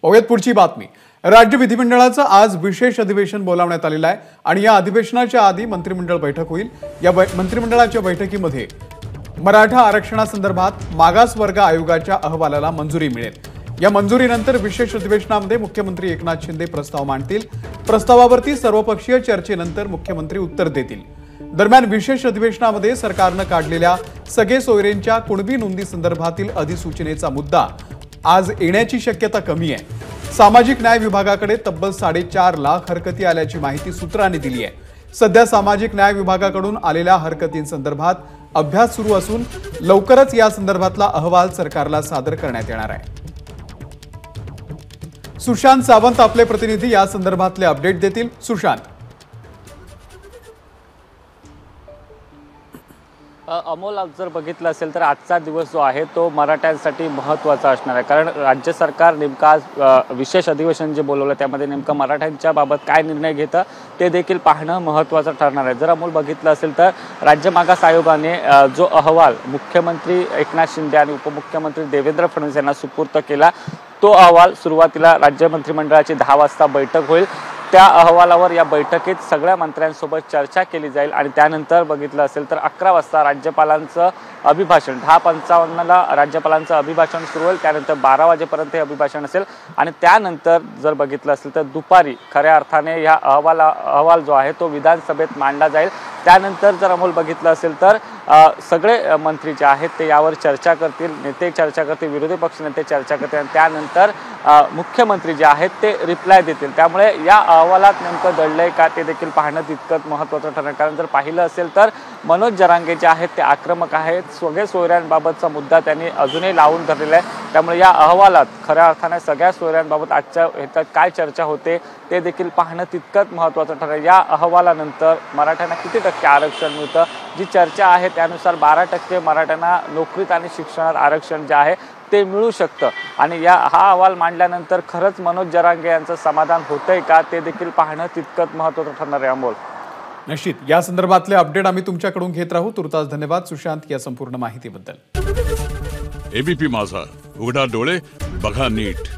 पाहूयात पुढची बातमी। राज्य विधिमंडळाचं आज विशेष अधिवेशन बोलावण्यात आलेलं आहे आणि या अधिवेशनाच्या आधी मंत्रिमंडळ बैठक होईल। या मंत्रिमंडळाच्या बैठकीमध्ये मराठा आरक्षणासंदर्भात मागासवर्ग आयोगाच्या अहवालाला मंजुरी मिळेल। या मंजुरीनंतर विशेष अधिवेशनामध्ये मुख्यमंत्री एकनाथ शिंदे प्रस्ताव मांडतील। प्रस्तावावरती सर्वपक्षीय चर्चेनंतर मुख्यमंत्री उत्तर देतील। दरम्यान विशेष अधिवेशनामध्ये सरकारने काढलेल्या सगळे सोयरेंच्या कुणबी नोंदी संदर्भातील अधिसूचनेचा मुद्दा आज येण्याची शक्यता कमी आहे। सामाजिक न्याय विभागाकडे तब्बल 4.5 लाख हरकती आल्याची माहिती सूत्रांनी दिली आहे। सध्या सामाजिक न्याय विभागाकडून आलेल्या हरकतींसंदर्भात अभ्यास सुरू असून लवकरच या संदर्भातला अहवाल सरकारला सादर करण्यात येणार आहे। सुशांत सावंत आपले प्रतिनिधी या संदर्भातले अपडेट देतील। सुशांत, अमोल, जर बघितलं असेल तर आजचा दिवस जो आहे तो मराठ्यांसाठी महत्त्वाचा असणार आहे, कारण राज्य सरकार नेमका आज विशेष अधिवेशन जे बोलवलं त्यामध्ये नेमकं मराठ्यांच्या बाबत काय निर्णय घेतं ते देखील पाहणं महत्त्वाचं ठरणार आहे। जर अमोल बघितलं असेल तर राज्य मागास आयोगाने जो अहवाल मुख्यमंत्री एकनाथ शिंदे आणि उपमुख्यमंत्री देवेंद्र फडणवीस यांना सुपूर्द केला, तो अहवाल सुरुवातीला राज्य मंत्रिमंडळाची 10 वाजता बैठक होईल। त्या अहवालावर या बैठकीत सगळ्या मंत्र्यांसोबत चर्चा केली जाईल आणि त्यानंतर बघितलं असेल तर 11 वाजता राज्यपालांचं अभिभाषण 10:55ला राज्यपालांचं अभिभाषण सुरू होईल। त्यानंतर 12 वाजेपर्यंत हे अभिभाषण असेल आणि त्यानंतर जर बघितलं असेल तर दुपारी खऱ्या अर्थाने या अहवाल जो आहे तो विधानसभेत मांडला जाईल। त्यानंतर जर अमोल बघितलं असेल तर सगळे मंत्री जे आहेत ते यावर चर्चा करतील, नेते चर्चा करतील, विरोधी पक्ष नेते चर्चा करतील आणि त्यानंतर मुख्यमंत्री जे आहेत ते रिप्लाय देतील। त्यामुळे या अहवालात नेमकं दडलंय का ते देखील पाहणं तितकंच महत्त्वाचं ठरणार, कारण जर पाहिलं असेल तर मनोज जरांगे जे आहेत ते आक्रमक आहेत। सगळे सोयऱ्यांबाबतचा मुद्दा त्यांनी अजूनही लावून धरलेला आहे। त्यामुळे या अहवालात खऱ्या अर्थाने सगळ्या सोयऱ्यांबाबत आजच्या ह्याच्यात काय चर्चा होते ते देखील पाहणं तितकंच महत्त्वाचं ठरेल। या अहवालानंतर मराठ्यांना किती टक्के आरक्षण मिळतं, जी चर्चा आहे त्यानुसार 12% मराठ्यांना नोकरीत आणि शिक्षणात आरक्षण जे आहे ते मिळू शकतं आणि हा अहवाल मांडल्यानंतर खरंच मनोज जरांगे यांचं समाधान होतंय का ते देखील पाहणं तितकंच महत्त्वाचं ठरणार आहे। अमोल, निश्चित या संदर्भातले अपडेट आम्ही तुमच्याकडून घेत राहू। तुर्तास धन्यवाद सुशांत या संपूर्ण माहितीबद्दल। एबीपी माझा, उघडा डोळे बघा नीट।